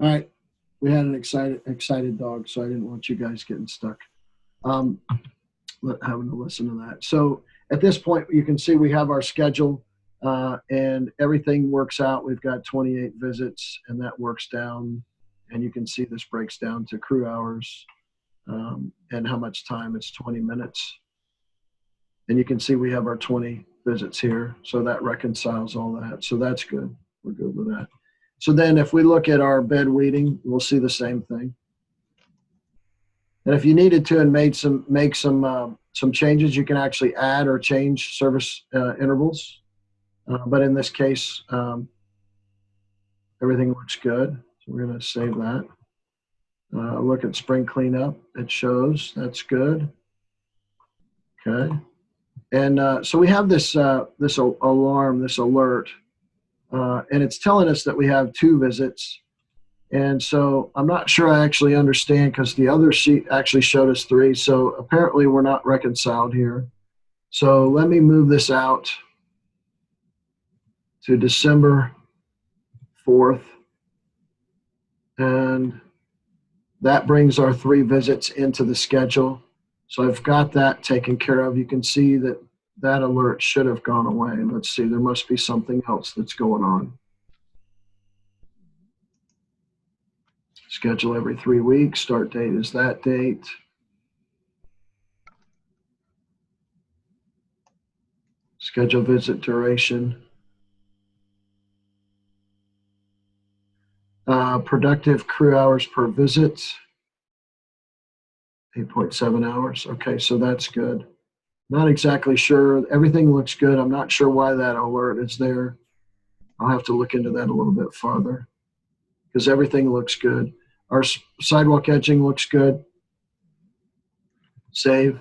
All right. We had an excited dog, so I didn't want you guys getting stuck. Having to listen to that. So at this point, you can see we have our schedule, and everything works out. We've got 28 visits, and that works down. And you can see this breaks down to crew hours, and how much time. It's 20 minutes. And you can see we have our 20 visits here. So that reconciles all that. So that's good. We're good with that. So then if we look at our bed weeding, we'll see the same thing. And if you needed to and make some changes, you can actually add or change service intervals. But in this case, everything looks good. So we're going to save that. Look at spring cleanup. It shows that's good. Okay. And so we have this alarm, this alert, and it's telling us that we have 2 visits. And so I'm not sure I actually understand, because the other sheet actually showed us 3. So apparently we're not reconciled here. So let me move this out to December 4th. And that brings our 3 visits into the schedule. So I've got that taken care of. You can see that that alert should have gone away. Let's see, there must be something else that's going on. Schedule every 3 weeks. Start date is that date. Schedule visit duration. Productive crew hours per visit. 8.7 hours. Okay, so that's good. Not exactly sure. Everything looks good. I'm not sure why that alert is there. I'll have to look into that a little bit farther, because everything looks good. Our sidewalk edging looks good. Save.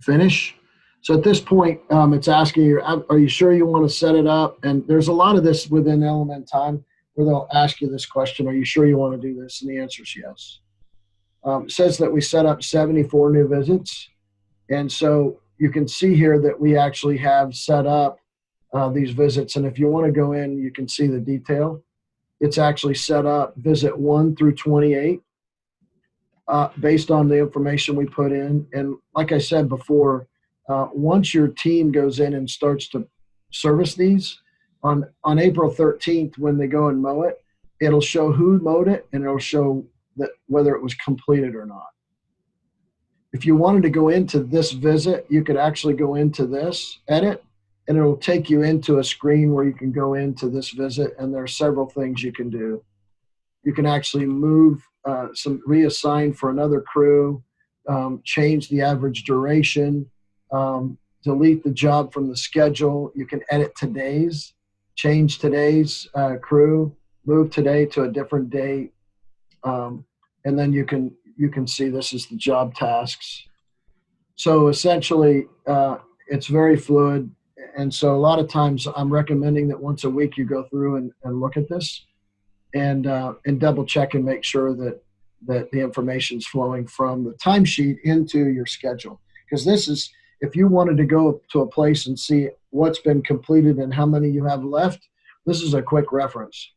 Finish. So at this point, it's asking you, are you sure you want to set it up? And there's a lot of this within LMN time where they'll ask you this question, are you sure you want to do this? And the answer is yes. It says that we set up 74 new visits. And so you can see here that we actually have set up these visits. And if you want to go in, you can see the detail. It's actually set up visit 1 through 28 based on the information we put in. And like I said before, once your team goes in and starts to service these, on April 13th, when they go and mow it, it'll show who mowed it, and it'll show that whether it was completed or not. If you wanted to go into this visit, you could actually go into this edit, and it'll take you into a screen where you can go into this visit, and there are several things you can do. You can actually move, reassign for another crew, change the average duration, delete the job from the schedule. You can edit today's, change today's crew, move today to a different date, and then you can see this is the job tasks. So essentially, it's very fluid. And so a lot of times I'm recommending that once a week you go through and look at this and double check and make sure that the information is flowing from the timesheet into your schedule. Because this is, if you wanted to go to a place and see what's been completed and how many you have left, this is a quick reference.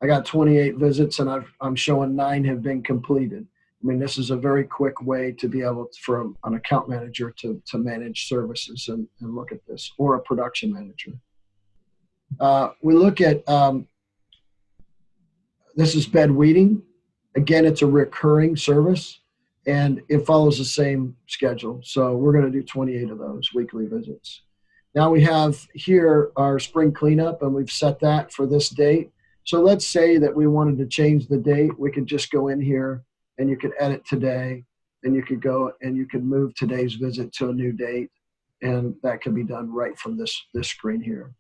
I got 28 visits, and I'm showing 9 have been completed. I mean, this is a very quick way to be able to, for an account manager to manage services and look at this, or a production manager. We look at, this is bed weeding. Again, it's a recurring service, and it follows the same schedule. So we're going to do 28 of those weekly visits. Now we have here our spring cleanup, and we've set that for this date. So let's say that we wanted to change the date. We could just go in here, and you could edit today, and you could go and you could move today's visit to a new date, and that can be done right from this screen here.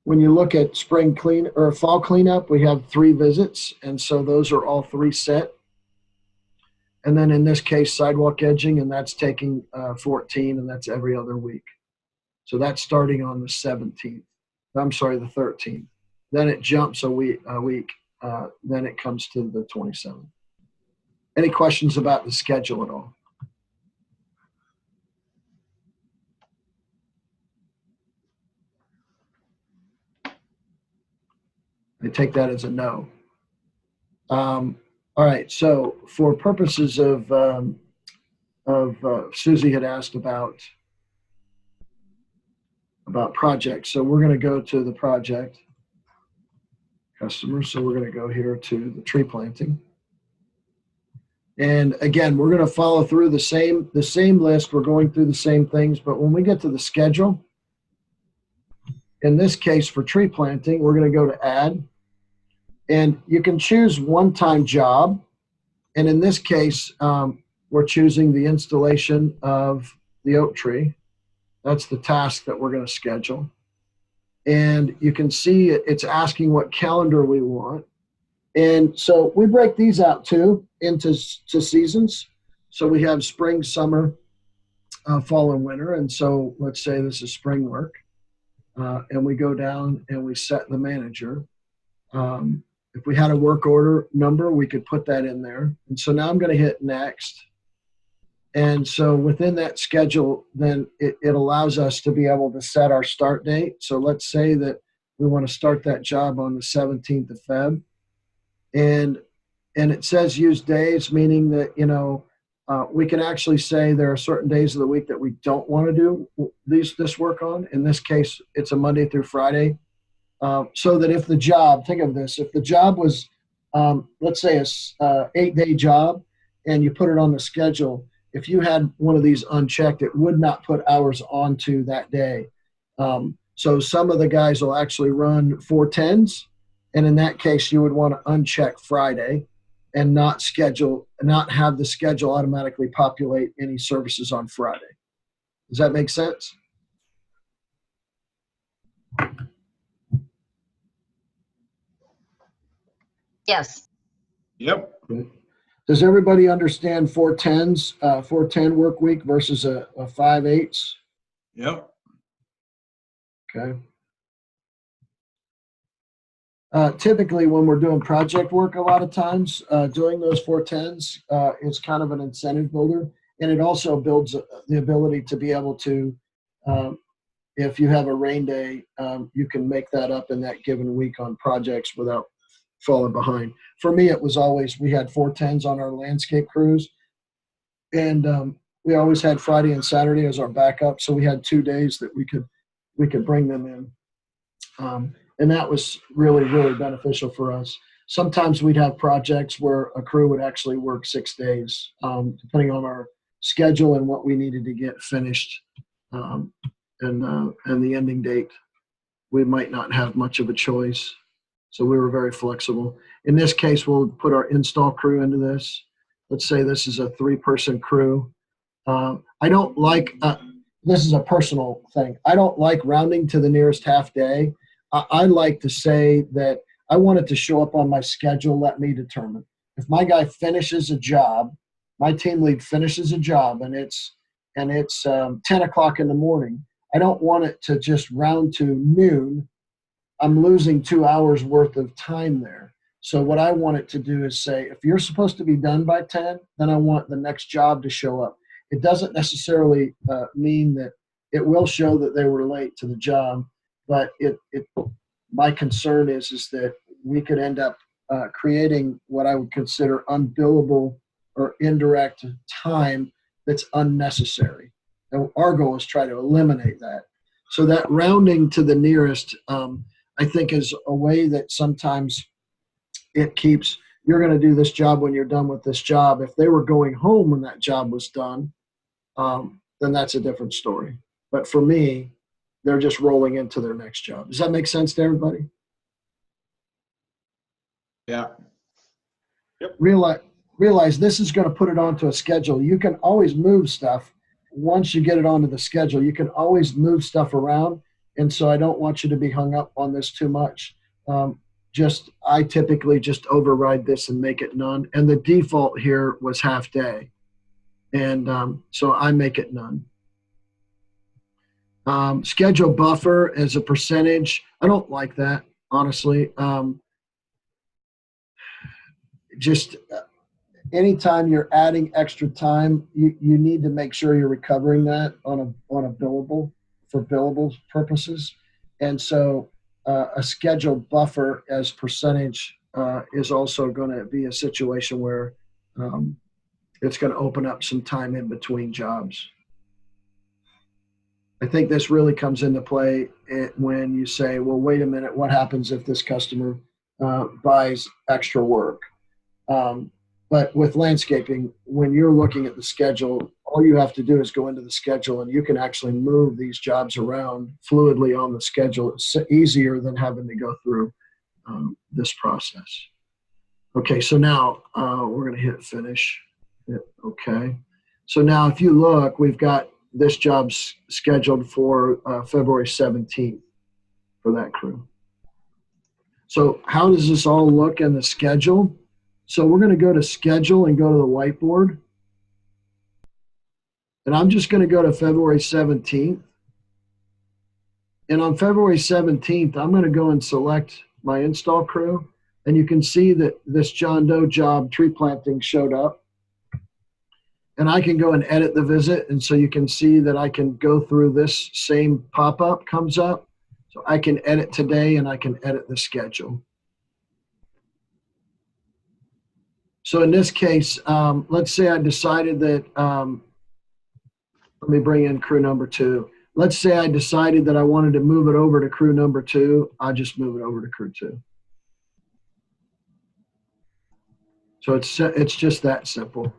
When you look at spring clean or fall cleanup, we have 3 visits, and so those are all 3 set. And then in this case, sidewalk edging, and that's taking 14, and that's every other week. So that's starting on the 17th. I'm sorry, the 13th. Then it jumps a week. Then it comes to the 27th. Any questions about the schedule at all? They take that as a no. All right. So for purposes of Susie had asked about projects. So we're going to go to the project customer. So we're going to go here to the tree planting. And again, we're going to follow through the same list. We're going through the same things, but when we get to the schedule, in this case for tree planting, we're going to go to add, and you can choose one-time job. And in this case, we're choosing the installation of the oak tree. That's the task that we're going to schedule. And you can see it's asking what calendar we want. And so we break these out too into seasons. So we have spring, summer, fall, and winter. And so let's say this is spring work. And we go down and we set the manager. If we had a work order number, we could put that in there. And so now I'm going to hit next. And so within that schedule, then it allows us to be able to set our start date. So let's say that we want to start that job on the 17th of Feb. And it says use days, meaning that, we can actually say there are certain days of the week that we don't want to do this work on. In this case, it's a Monday through Friday. So that if the job, think of this, if the job was, let's say, a 8-day job and you put it on the schedule, if you had one of these unchecked, it would not put hours onto that day. So some of the guys will actually run 410s. And in that case, you would want to uncheck Friday and not have the schedule automatically populate any services on Friday. Does that make sense? Yes. Yep. Does everybody understand 410s, 410 work week versus a 5/8? Yep. Okay. Typically, when we're doing project work, a lot of times doing those 410s is kind of an incentive builder, and it also builds the ability to be able to, if you have a rain day, you can make that up in that given week on projects without falling behind. For me, it was always, we had 410s on our landscape crews, and we always had Friday and Saturday as our backup, so we had 2 days that we could bring them in. And that was really, really beneficial for us. Sometimes we'd have projects where a crew would actually work 6 days, depending on our schedule and what we needed to get finished, and the ending date. We might not have much of a choice, so we were very flexible. In this case, we'll put our install crew into this. Let's say this is a 3-person crew. I don't like, this is a personal thing, I don't like rounding to the nearest half day. I like to say that I want it to show up on my schedule, let me determine. If my guy finishes a job, my team lead finishes a job, and it's 10 o'clock in the morning, I don't want it to just round to noon. I'm losing 2 hours worth of time there. So what I want it to do is say, if you're supposed to be done by 10, then I want the next job to show up. It doesn't necessarily mean that it will show that they were late to the job. But my concern is that we could end up creating what I would consider unbillable or indirect time that's unnecessary. And our goal is try to eliminate that. So that rounding to the nearest, I think, is a way that sometimes it keeps, you're going to do this job when you're done with this job. If they were going home when that job was done, then that's a different story. But for me, they're just rolling into their next job. Does that make sense to everybody? Yeah. Yep. Realize this is going to put it onto a schedule. You can always move stuff. Once you get it onto the schedule, you can always move stuff around. And so I don't want you to be hung up on this too much. I typically just override this and make it none. And the default here was half day. And so I make it none. Schedule buffer as a percentage. I don't like that, honestly. Anytime you're adding extra time, you need to make sure you're recovering that on a billable, for billable purposes. And so a schedule buffer as percentage is also going to be a situation where it's going to open up some time in between jobs. I think this really comes into play when you say, well, wait a minute, what happens if this customer buys extra work? But with landscaping, when you're looking at the schedule, all you have to do is go into the schedule and you can actually move these jobs around fluidly on the schedule. It's easier than having to go through this process. Okay, so now we're going to hit finish. Hit OK. So now if you look, we've got this job's scheduled for February 17th for that crew. So how does this all look in the schedule? So we're going to go to schedule and go to the whiteboard. And I'm just going to go to February 17th. And on February 17th, I'm going to go and select my install crew. And you can see that this John Doe job tree planting showed up. And I can go and edit the visit. And so you can see that I can go through this same pop-up comes up. So I can edit today and I can edit the schedule. So in this case, let's say I decided that, let me bring in crew number 2. Let's say I decided that I wanted to move it over to crew number 2. I'll just move it over to crew 2. So it's just that simple.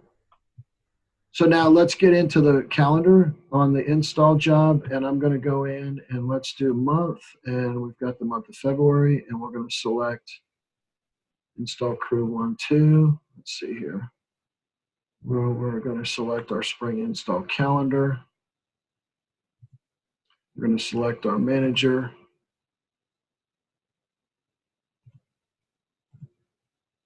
So now let's get into the calendar on the install job, and I'm going to go in and let's do month, and we've got the month of February, and we're going to select install crew 1, 2. Let's see here. We're going to select our spring install calendar. We're going to select our manager.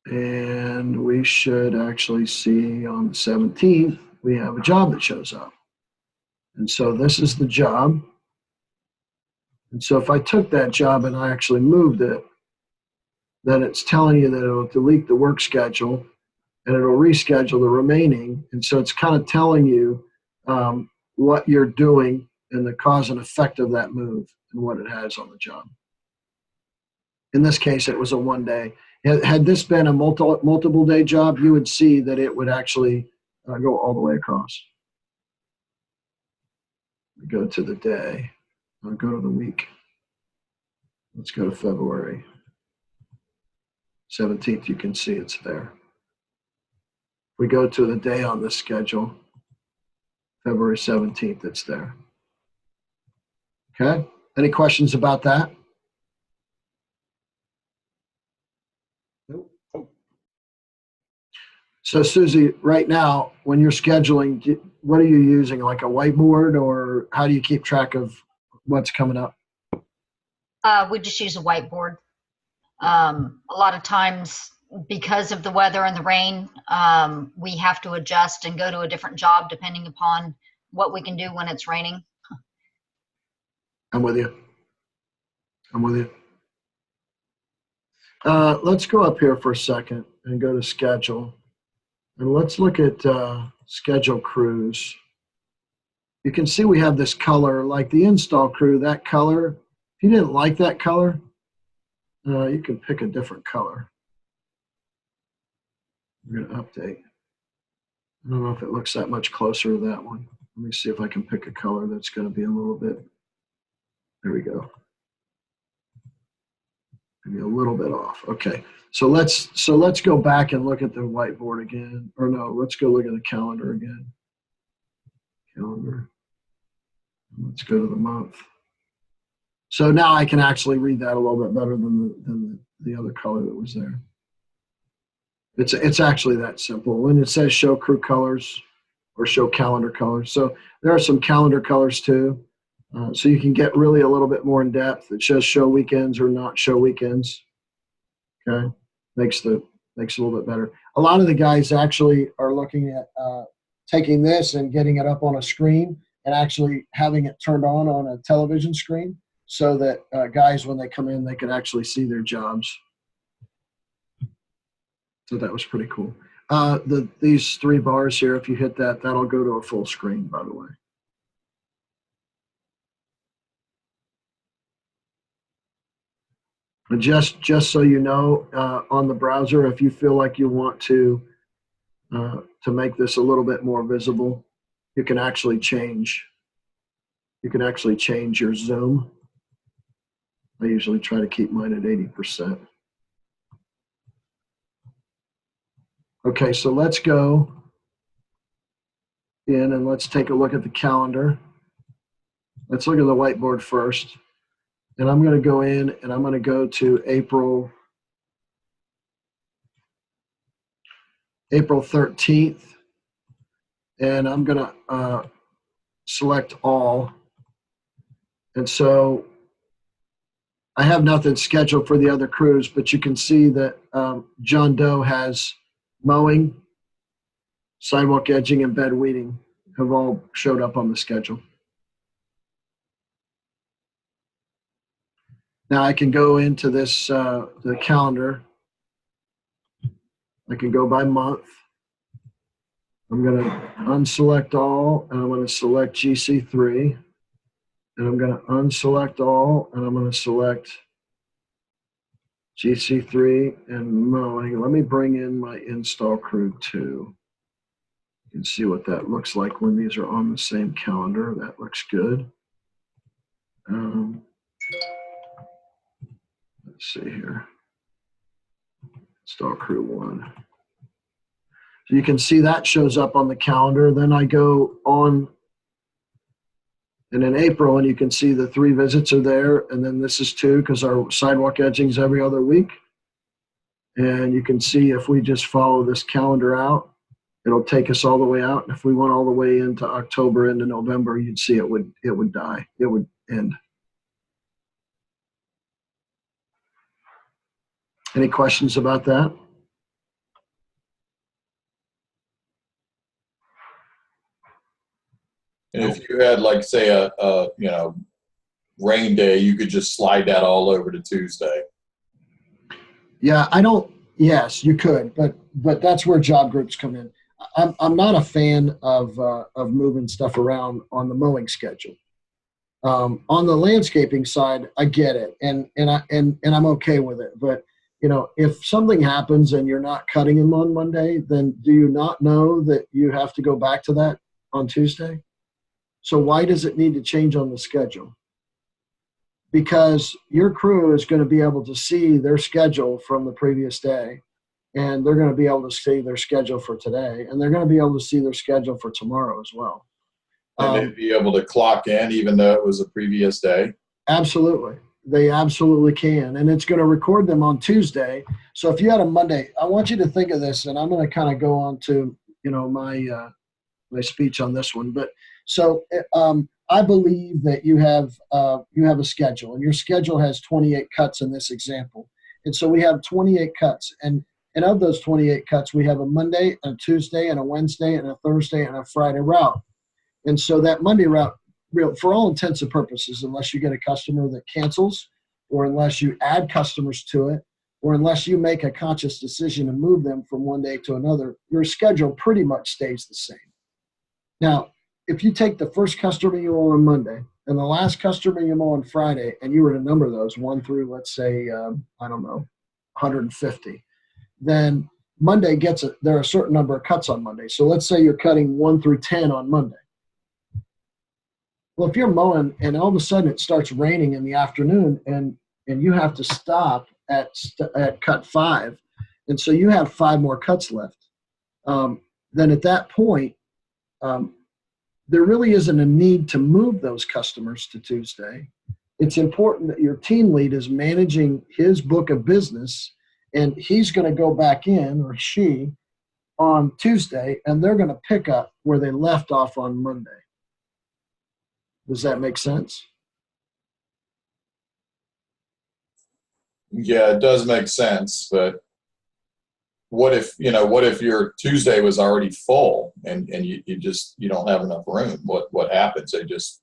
And we should actually see on the 17th, we have a job that shows up. And so this is the job. And so if I took that job and I actually moved it, then it's telling you that it'll delete the work schedule and it'll reschedule the remaining. And so it's kind of telling you what you're doing and the cause and effect of that move and what it has on the job. In this case, it was a 1 day. Had this been a multiple day job, you would see that it would actually go all the way across. Go to the day. I'll go to the week. Let's go to February 17th. You can see it's there. We go to the day on the schedule, February 17th, it's there. Okay, any questions about that? Nope. So Susie, right now, when you're scheduling, what are you using, like a whiteboard, or how do you keep track of what's coming up? We just use a whiteboard. A lot of times, because of the weather and the rain, we have to adjust and go to a different job depending upon what we can do when it's raining. I'm with you. I'm with you. Let's go up here for a second and go to schedule. And let's look at schedule crews. You can see we have this color, like the install crew, that color. If you didn't like that color, you can pick a different color. We're going to update. I don't know if it looks that much closer to that one. Let me see if I can pick a color that's going to be a little bit. There we go. Maybe a little bit off. Okay. So let's go back and look at the whiteboard again. Or no, let's go look at the calendar again. Calendar. Let's go to the month. So now I can actually read that a little bit better than the other color that was there. It's actually that simple. When it says show crew colors or show calendar colors. So there are some calendar colors too. So you can get really a little bit more in depth. It says show weekends or not show weekends. Okay, makes it a little bit better. A lot of the guys actually are looking at taking this and getting it up on a screen and actually having it turned on a television screen so that guys, when they come in, they can actually see their jobs. So that was pretty cool. These 3 bars here, if you hit that, that'll go to a full screen, by the way. But just so you know, on the browser, if you feel like you want to make this a little bit more visible, you can actually change. You can actually change your zoom. I usually try to keep mine at 80%. Okay, so let's go in and let's take a look at the calendar. Let's look at the whiteboard first. And I'm going to go in and I'm going to go to April 13th. And I'm going to select all. And so I have nothing scheduled for the other crews, but you can see that John Doe has mowing, sidewalk edging, and bed weeding have all showed up on the schedule. Now I can go into this, the calendar. I can go by month. I'm going to unselect all, and I'm going to select GC3. And I'm going to unselect all, and I'm going to select GC3 and mowing. Let me bring in my install crew too. You can see what that looks like when these are on the same calendar. That looks good. Let's see here. Install crew 1. So you can see that shows up on the calendar. Then I go on, and in April, and you can see the 3 visits are there, and then this is 2 because our sidewalk edging is every other week. And you can see if we just follow this calendar out, it'll take us all the way out. And if we went all the way into October, into November, you'd see it would die. It would end. Any questions about that? And if you had, like, say, a rain day, you could just slide that all over to Tuesday. Yeah, I don't. Yes, you could, but that's where job groups come in. I'm not a fan of moving stuff around on the mowing schedule. On the landscaping side, I get it, and I'm okay with it. But if something happens and you're not cutting them on Monday, then do you not know that you have to go back to that on Tuesday? So why does it need to change on the schedule? Because your crew is going to be able to see their schedule from the previous day, and they're going to be able to see their schedule for today, and they're going to be able to see their schedule for tomorrow as well. And they'd be able to clock in even though it was a previous day? Absolutely. They absolutely can. And it's going to record them on Tuesday. So if you had a Monday, I want you to think of this, and I'm going to kind of go on to, my speech on this one. But so I believe that you have a schedule, and your schedule has 28 cuts in this example. And so we have 28 cuts. And of those 28 cuts, we have a Monday, a Tuesday, and a Wednesday, and a Thursday, and a Friday route. And so that Monday route, for all intents and purposes, unless you get a customer that cancels, or unless you add customers to it, or unless you make a conscious decision to move them from one day to another, your schedule pretty much stays the same. Now, if you take the first customer you mow on Monday and the last customer you mow on Friday, and you were to number those 1 through, let's say, 150, then Monday there are a certain number of cuts on Monday. So let's say you're cutting 1 through 10 on Monday. Well, if you're mowing and all of a sudden it starts raining in the afternoon and you have to stop at cut 5, and so you have 5 more cuts left, then at that point, there really isn't a need to move those customers to Tuesday. It's important that your team lead is managing his book of business, and he's going to go back in, or she, on Tuesday, and they're going to pick up where they left off on Monday. Does that make sense? Yeah, it does make sense, but what if your Tuesday was already full and you don't have enough room? What happens? They just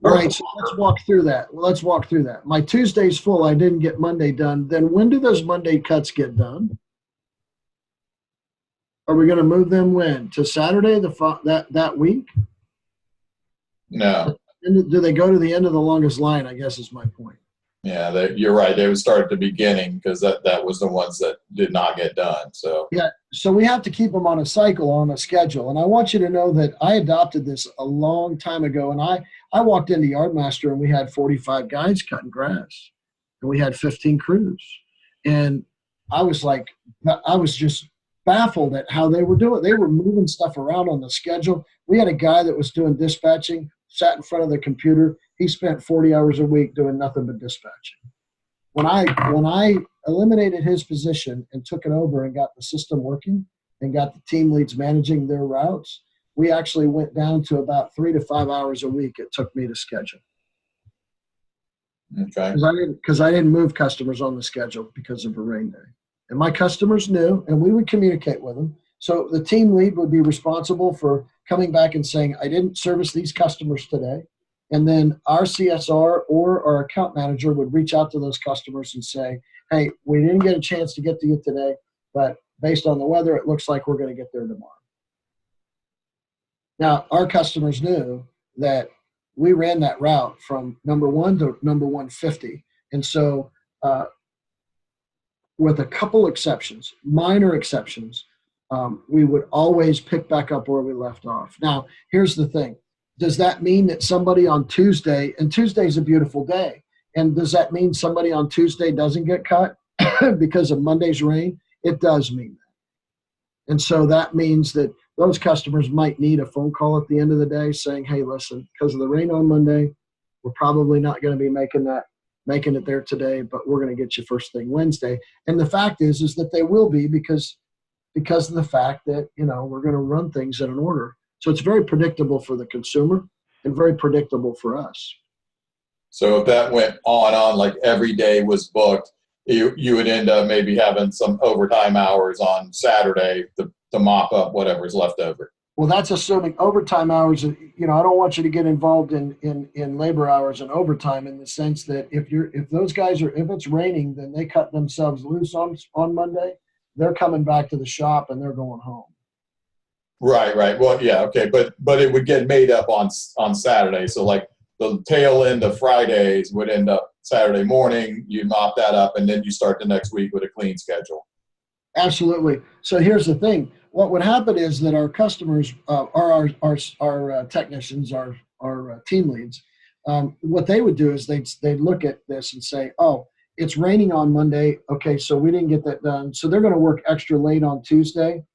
all right, so let's walk through that. My Tuesday's full. I didn't get Monday done. Then when do those Monday cuts get done? Are we going to move them when? To Saturday that week? No. Do they go to the end of the longest line, I guess is my point. Yeah, you're right. They would start at the beginning because that was the ones that did not get done. So Yeah, so we have to keep them on a cycle, on a schedule. And I want you to know that I adopted this a long time ago. And I walked into Yardmaster and we had 45 guys cutting grass, and we had 15 crews. And I was just baffled at how they were doing. They were moving stuff around on the schedule. We had a guy that was doing dispatching, sat in front of the computer. He spent 40 hours a week doing nothing but dispatching. When I eliminated his position and took it over and got the system working and got the team leads managing their routes, we actually went down to about 3 to 5 hours a week it took me to schedule. okay. Because I didn't move customers on the schedule because of a rain day. And my customers knew, and we would communicate with them. So the team lead would be responsible for coming back and saying, I didn't service these customers today. And then our CSR or our account manager would reach out to those customers and say, hey, we didn't get a chance to get to you today, but based on the weather, it looks like we're going to get there tomorrow. Now, our customers knew that we ran that route from number 1 to number 150. And so with a couple exceptions, minor exceptions, we would always pick back up where we left off. Now, here's the thing. Does that mean that somebody on Tuesday, and Tuesday's a beautiful day, and does that mean somebody on Tuesday doesn't get cut because of Monday's rain? It does mean that. And so that means that those customers might need a phone call at the end of the day saying, hey, listen, because of the rain on Monday, we're probably not going to be making it there today, but we're going to get you first thing Wednesday. And the fact is that they will be because of the fact that, we're going to run things in an order. So it's very predictable for the consumer and very predictable for us. So if that went on like every day was booked, you would end up maybe having some overtime hours on Saturday to mop up whatever's left over. Well, that's assuming overtime hours. I don't want you to get involved in labor hours and overtime in the sense that if it's raining, then they cut themselves loose on Monday. They're coming back to the shop and they're going home. Right. Well, yeah, okay, but it would get made up on Saturday. So like the tail end of Fridays would end up Saturday morning. You mop that up, and then you start the next week with a clean schedule. Absolutely. So here's the thing. What would happen is that our customers, our technicians, our team leads, what they would do is they'd look at this and say, oh, it's raining on Monday. Okay, so we didn't get that done. So they're going to work extra late on Tuesday.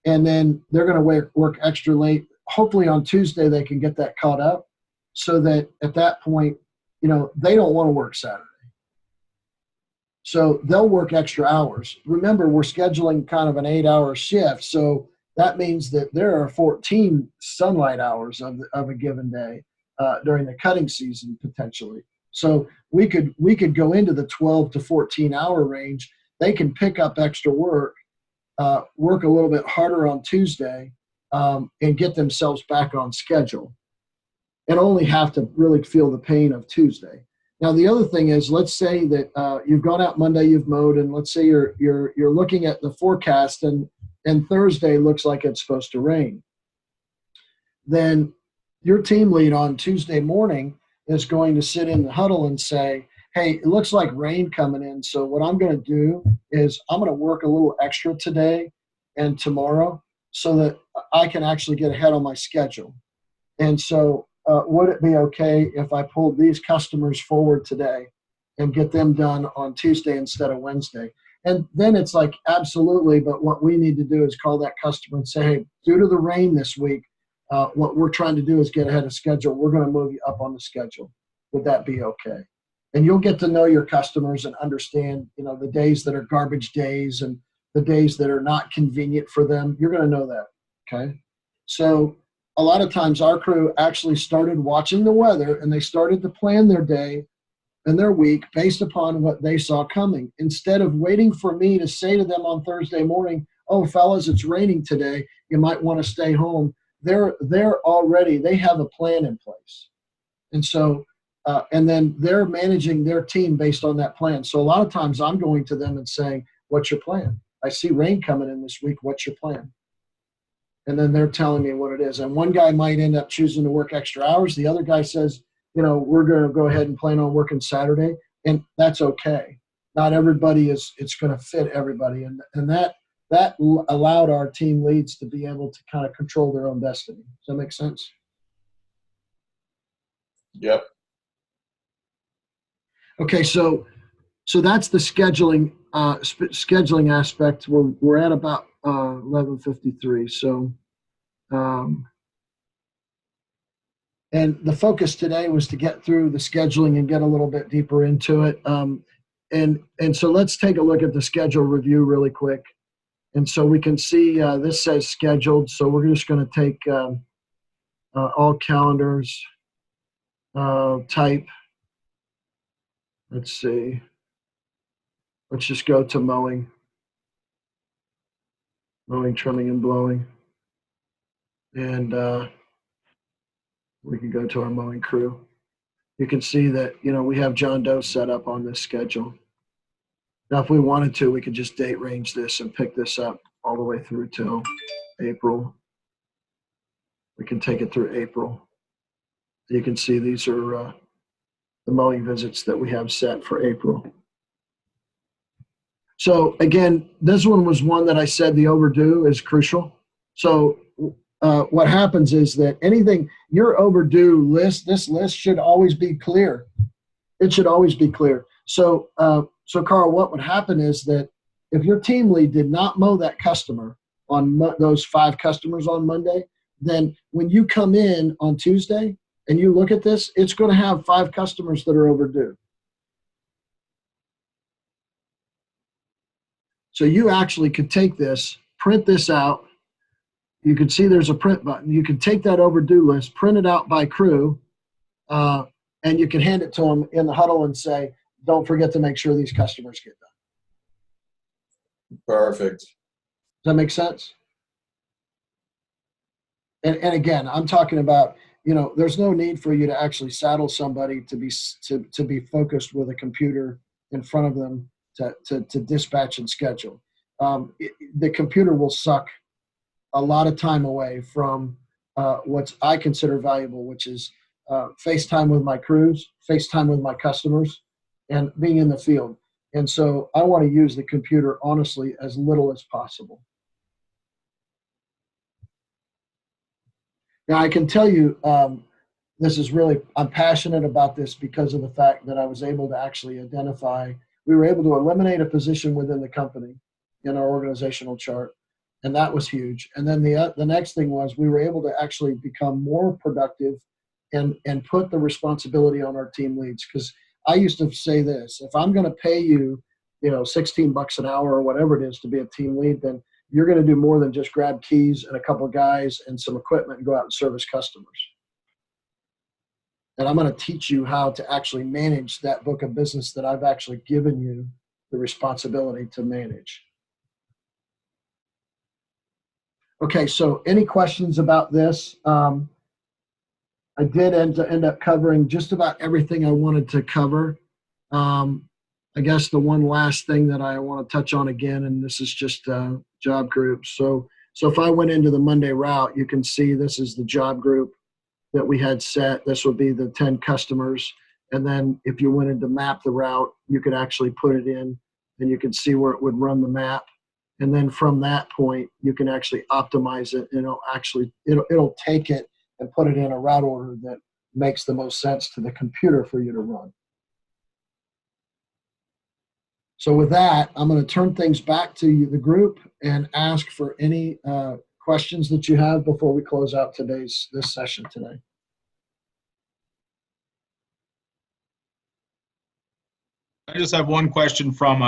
And then they're going to work extra late. Hopefully on Tuesday they can get that caught up so that at that point, they don't want to work Saturday. So they'll work extra hours. Remember, we're scheduling kind of an 8-hour shift. So that means that there are 14 sunlight hours of a given day during the cutting season potentially. So we could go into the 12 to 14 hour range. They can pick up extra work. Work a little bit harder on Tuesday and get themselves back on schedule and only have to really feel the pain of Tuesday. Now, the other thing is, let's say that you've gone out Monday, you've mowed, and let's say you're looking at the forecast and Thursday looks like it's supposed to rain. Then your team lead on Tuesday morning is going to sit in the huddle and say, hey, it looks like rain coming in. So what I'm going to do is I'm going to work a little extra today and tomorrow so that I can actually get ahead on my schedule. And so would it be okay if I pulled these customers forward today and get them done on Tuesday instead of Wednesday? And then it's like, absolutely. But what we need to do is call that customer and say, hey, due to the rain this week, what we're trying to do is get ahead of schedule. We're going to move you up on the schedule. Would that be okay? And you'll get to know your customers and understand, the days that are garbage days and the days that are not convenient for them. You're going to know that, okay? So a lot of times our crew actually started watching the weather and they started to plan their day and their week based upon what they saw coming. Instead of waiting for me to say to them on Thursday morning, oh, fellas, it's raining today. You might want to stay home. They have a plan in place. And so and then they're managing their team based on that plan. So a lot of times I'm going to them and saying, what's your plan? I see rain coming in this week. What's your plan? And then they're telling me what it is. And one guy might end up choosing to work extra hours. The other guy says, we're going to go ahead and plan on working Saturday. and that's okay. Not everybody it's going to fit everybody, and that allowed our team leads to be able to kind of control their own destiny. Does that make sense? Yep. Okay, so that's the scheduling scheduling aspect. We're at about 11:53. So, and the focus today was to get through the scheduling and get a little bit deeper into it. And so let's take a look at the schedule review really quick. And so we can see this says scheduled. So we're just going to take all calendars, type. Let's see. Let's just go to mowing, trimming, and blowing. And we can go to our mowing crew. You can see that, we have John Doe set up on this schedule. Now, if we wanted to, we could just date range this and pick this up all the way through till April. We can take it through April. You can see these are the mowing visits that we have set for April. So again, this one was one that I said the overdue is crucial. So what happens is that anything, your overdue list, this list should always be clear. It should always be clear. So, Carl, what would happen is that if your team lead did not mow that customer on those 5 customers on Monday, then when you come in on Tuesday and you look at this, it's going to have 5 customers that are overdue. So you actually could take this, print this out. You can see there's a print button. You can take that overdue list, print it out by crew, and you can hand it to them in the huddle and say, don't forget to make sure these customers get done. Perfect. Does that make sense? And again, I'm talking about, there's no need for you to actually saddle somebody to be focused with a computer in front of them to dispatch and schedule. The computer will suck a lot of time away from what I consider valuable, which is FaceTime with my crews, FaceTime with my customers, and being in the field. And so I want to use the computer, honestly, as little as possible. Now, I can tell you, I'm passionate about this because of the fact that I was able to actually we were able to eliminate a position within the company in our organizational chart, and that was huge. And then the next thing was we were able to actually become more productive and put the responsibility on our team leads. Because I used to say this: if I'm going to pay you, $16 an hour or whatever it is to be a team lead, then you're going to do more than just grab keys and a couple of guys and some equipment and go out and service customers. And I'm going to teach you how to actually manage that book of business that I've actually given you the responsibility to manage. Okay, so any questions about this? I did end up covering just about everything I wanted to cover. I guess the one last thing that I want to touch on again, and this is just job groups. So if I went into the Monday route, you can see this is the job group that we had set. This would be the 10 customers. And then if you wanted to map the route, you could actually put it in and you can see where it would run the map. And then from that point, you can actually optimize it. And it'll take it and put it in a route order that makes the most sense to the computer for you to run. So with that, I'm going to turn things back to you, the group, and ask for any questions that you have before we close out this session today. I just have one question from,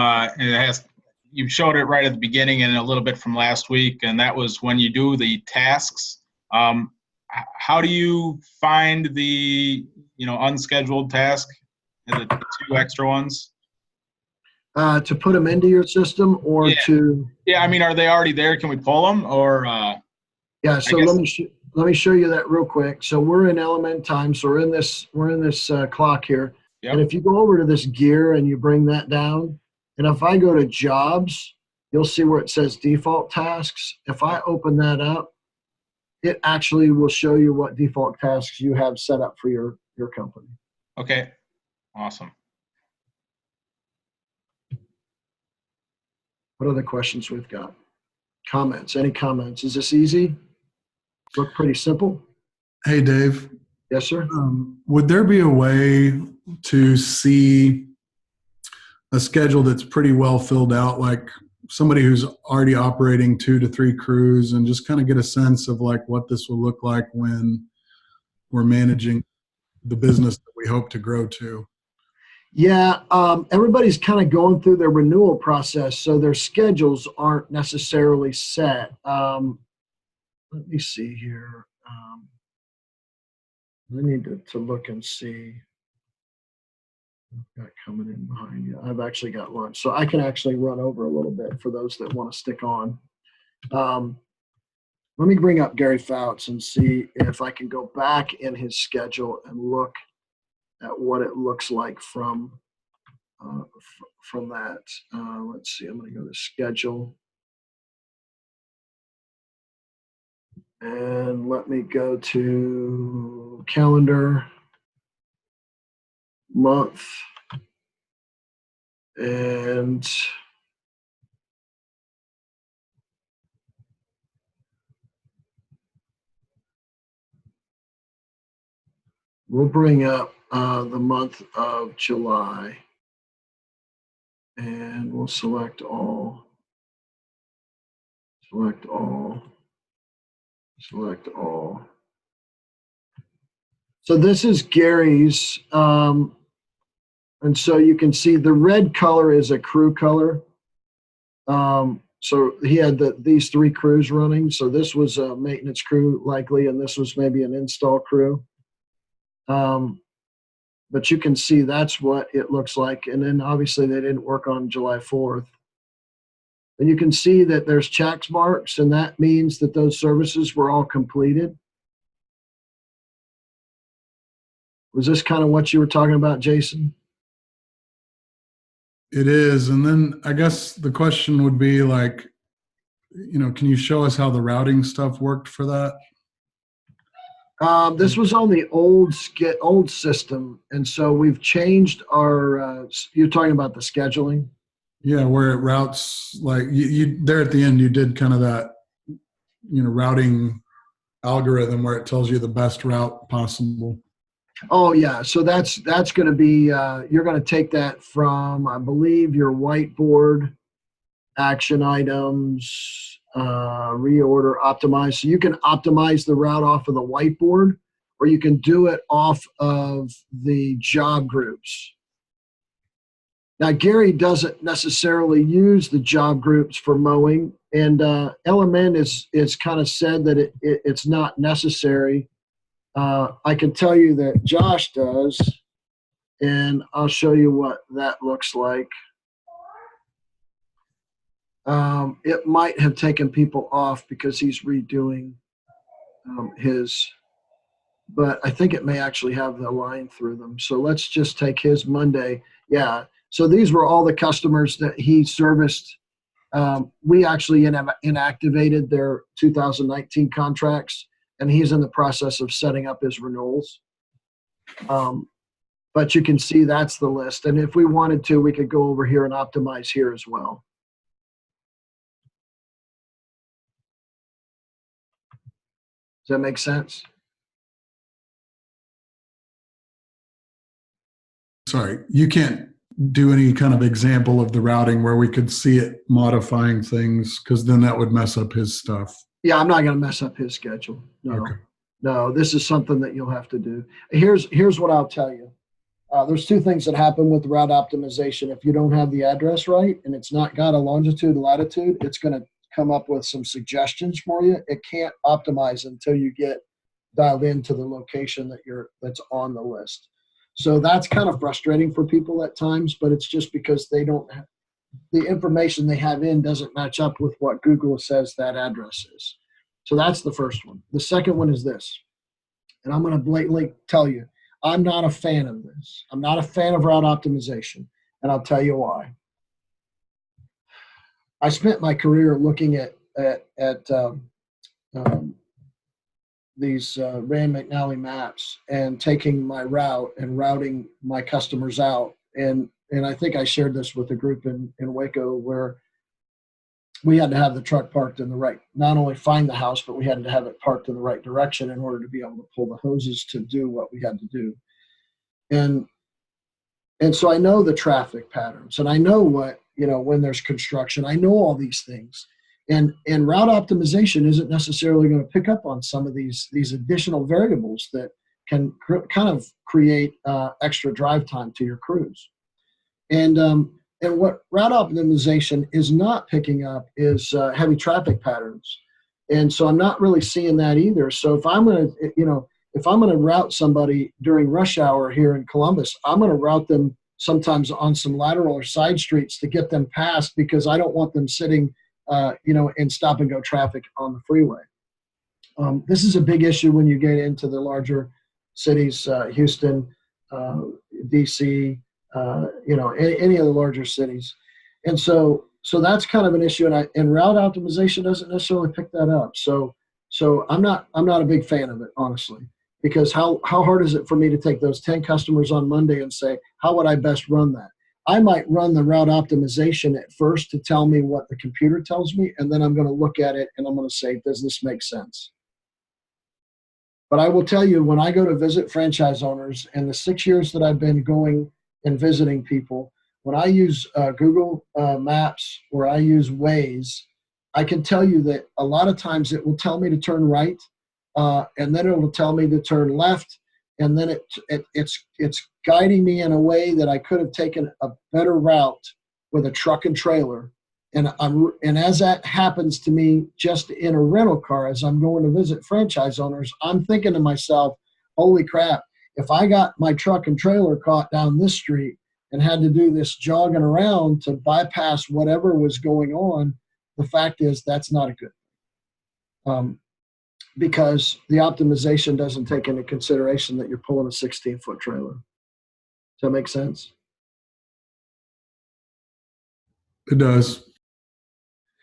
you showed it right at the beginning and a little bit from last week, and that was when you do the tasks, how do you find the, unscheduled task and the 2 extra ones? To put them into your system or to? Yeah, I mean, are they already there? Can we pull them or? Yeah, so let me show you that real quick. So we're in LMN time, so we're in this clock here. Yep. And if you go over to this gear and you bring that down, and if I go to jobs, you'll see where it says default tasks. If I open that up, it actually will show you what default tasks you have set up for your company. Okay, awesome. What other questions we've got? Comments? Any comments? Is this easy? Look pretty simple? Hey, Dave. Yes, sir. Would there be a way to see a schedule that's pretty well filled out, like somebody who's already operating 2 to 3 crews, and just kind of get a sense of like what this will look like when we're managing the business that we hope to grow to? Yeah, everybody's kind of going through their renewal process, so their schedules aren't necessarily set. Let me see here. I need to look and see. I've got coming in behind you. I've actually got lunch, so I can actually run over a little bit for those that want to stick on. Let me bring up Gary Fouts and see if I can go back in his schedule and look at what it looks like from that. Let's see. I'm going to go to schedule, and let me go to calendar, month, and we'll bring up the month of July, and we'll select all, select all, select all. So this is Gary's, and so you can see the red color is a crew color. So he had these 3 crews running. So this was a maintenance crew likely, and this was maybe an install crew. But you can see that's what it looks like. And then obviously they didn't work on July 4th. And you can see that there's check marks, and that means that those services were all completed. Was this kind of what you were talking about, Jason? It is. And then I guess the question would be like, can you show us how the routing stuff worked for that? This was on the old system, and so we've changed our. You're talking about the scheduling. Yeah, where it routes, like you there at the end, you did kind of that, routing algorithm where it tells you the best route possible. Oh yeah, so that's going to be. You're going to take that from, I believe, your whiteboard, action items, reorder, optimize. So you can optimize the route off of the whiteboard, or you can do it off of the job groups. Now, Gary doesn't necessarily use the job groups for mowing, and LMN is kind of said that it's not necessary. I can tell you that Josh does, and I'll show you what that looks like. It might have taken people off because he's redoing his, but I think it may actually have the line through them. So let's just take his Monday. Yeah. So these were all the customers that he serviced. We actually inactivated their 2019 contracts, and he's in the process of setting up his renewals. But you can see that's the list. And if we wanted to, we could go over here and optimize here as well. Does that make sense? Sorry, you can't do any kind of example of the routing where we could see it modifying things, because then that would mess up his stuff. Yeah, I'm not going to mess up his schedule. No, Okay. No, this is something that you'll have to do. Here's what I'll tell you. There's 2 things that happen with route optimization. If you don't have the address right and it's not got a longitude, latitude, it's going to come up with some suggestions for you. It can't optimize until you get dialed into the location that's on the list. So that's kind of frustrating for people at times, but it's just because they don't have the information they have in doesn't match up with what Google says that address is. So that's the first one. The second one is this, and I'm going to blatantly tell you, I'm not a fan of this. I'm not a fan of route optimization, and I'll tell you why. I spent my career looking at these Rand McNally maps and taking my route and routing my customers out. And I think I shared this with a group in Waco where we had to have the truck parked in the right, not only find the house, but we had to have it parked in the right direction in order to be able to pull the hoses to do what we had to do. And so I know the traffic patterns, and I know what, when there's construction, I know all these things. And route optimization isn't necessarily going to pick up on some of these additional variables that can kind of create extra drive time to your crews. And what route optimization is not picking up is heavy traffic patterns. And so I'm not really seeing that either. So if I'm going to route somebody during rush hour here in Columbus, I'm going to route them sometimes on some lateral or side streets to get them past, because I don't want them sitting, in stop and go traffic on the freeway. This is a big issue when you get into the larger cities, Houston, DC, any of the larger cities. And so that's kind of an issue, and route optimization doesn't necessarily pick that up. So I'm not a big fan of it, honestly, because how hard is it for me to take those 10 customers on Monday and say, how would I best run that? I might run the route optimization at first to tell me what the computer tells me, and then I'm going to look at it and I'm going to say, does this make sense? But I will tell you, when I go to visit franchise owners, in the 6 years that I've been going and visiting people, when I use Google Maps or I use Waze, I can tell you that a lot of times it will tell me to turn right, and then it will tell me to turn left, and then it's guiding me in a way that I could have taken a better route with a truck and trailer. And as that happens to me just in a rental car, as I'm going to visit franchise owners, I'm thinking to myself, holy crap, if I got my truck and trailer caught down this street and had to do this jogging around to bypass whatever was going on, the fact is that's not a good, because the optimization doesn't take into consideration that you're pulling a 16-foot trailer. Does that make sense? It does.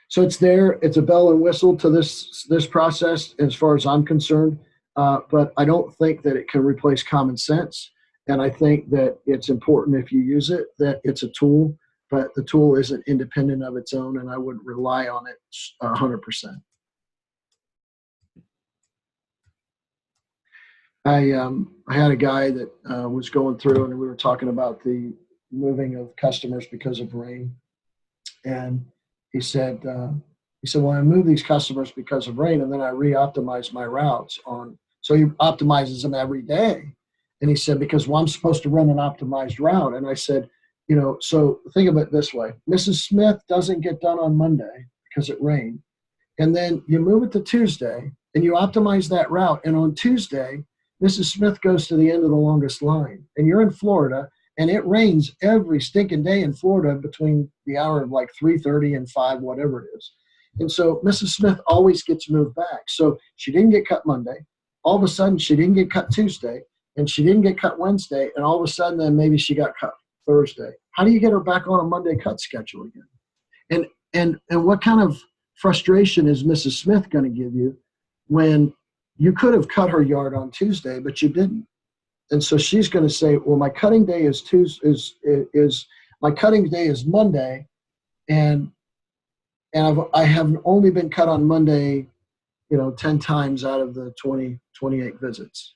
So it's a bell and whistle to this process as far as I'm concerned, but I don't think that it can replace common sense. And I think that it's important, if you use it, that it's a tool, but the tool isn't independent of its own, and I wouldn't rely on it 100%. I had a guy that was going through, and we were talking about the moving of customers because of rain, and he said, well, I move these customers because of rain, and then I re-optimize my routes so he optimizes them every day. And he said, because, well, I'm supposed to run an optimized route. And I said, so think of it this way. Mrs. Smith doesn't get done on Monday because it rained. And then you move it to Tuesday and you optimize that route. And on Tuesday, Mrs. Smith goes to the end of the longest line, and you're in Florida, and it rains every stinking day in Florida between the hour of like 3:30 and 5, whatever it is. And so Mrs. Smith always gets moved back. So she didn't get cut Monday. All of a sudden, she didn't get cut Tuesday, and she didn't get cut Wednesday. And all of a sudden, then maybe she got cut Thursday. How do you get her back on a Monday cut schedule again? And what kind of frustration is Mrs. Smith going to give you when you could have cut her yard on Tuesday, but you didn't? And so she's going to say, well, my cutting day is Monday, and I have only been cut on Monday, 10 times out of the 28 visits.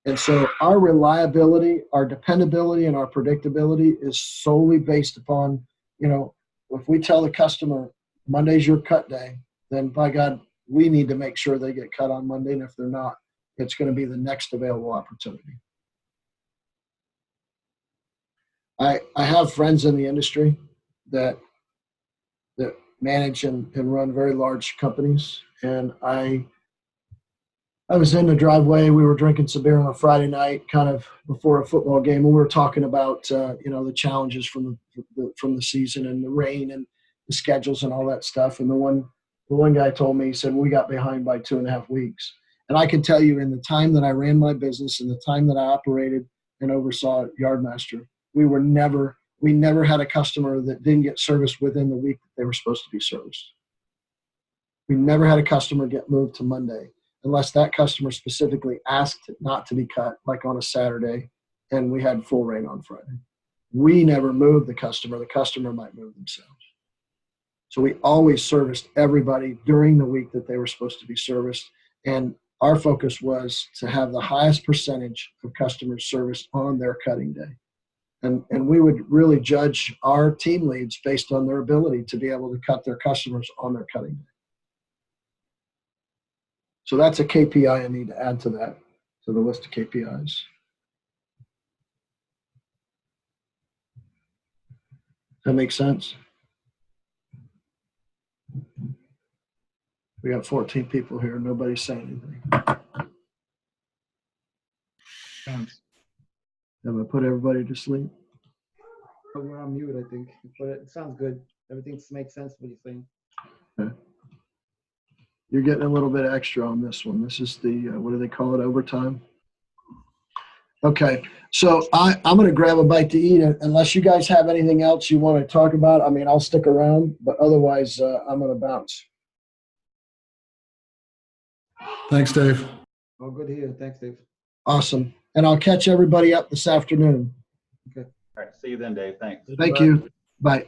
And so our reliability, our dependability, and our predictability is solely based upon, if we tell the customer Monday's your cut day, then by God, we need to make sure they get cut on Monday. And if they're not, it's going to be the next available opportunity. I have friends in the industry that manage and run very large companies. And I was in the driveway. We were drinking some beer on a Friday night, kind of before a football game, and we were talking about the challenges from the season and the rain and the schedules and all that stuff. And the one guy told me, he said, we got behind by 2.5 weeks. And I can tell you, in the time that I ran my business and the time that I operated and oversaw Yardmaster, we never had a customer that didn't get serviced within the week that they were supposed to be serviced. We never had a customer get moved to Monday unless that customer specifically asked not to be cut, like on a Saturday, and we had full rain on Friday. We never moved the customer. The customer might move themselves. So we always serviced everybody during the week that they were supposed to be serviced. And our focus was to have the highest percentage of customers serviced on their cutting day. And we would really judge our team leads based on their ability to be able to cut their customers on their cutting day. So that's a KPI I need to add to that, to the list of KPIs. That makes sense? We got 14 people here. Nobody's saying anything. Am I put everybody to sleep? Oh, we're on mute, I think. But it sounds good. Everything makes sense what you're saying. Okay. You're getting a little bit extra on this one. This is the, what do they call it, overtime? Okay, so I'm going to grab a bite to eat. Unless you guys have anything else you want to talk about, I mean, I'll stick around, but otherwise I'm going to bounce. Thanks, Dave. Oh, good to hear. Thanks, Dave. Awesome. And I'll catch everybody up this afternoon. Okay. All right. See you then, Dave. Thanks. Thank you. Bye.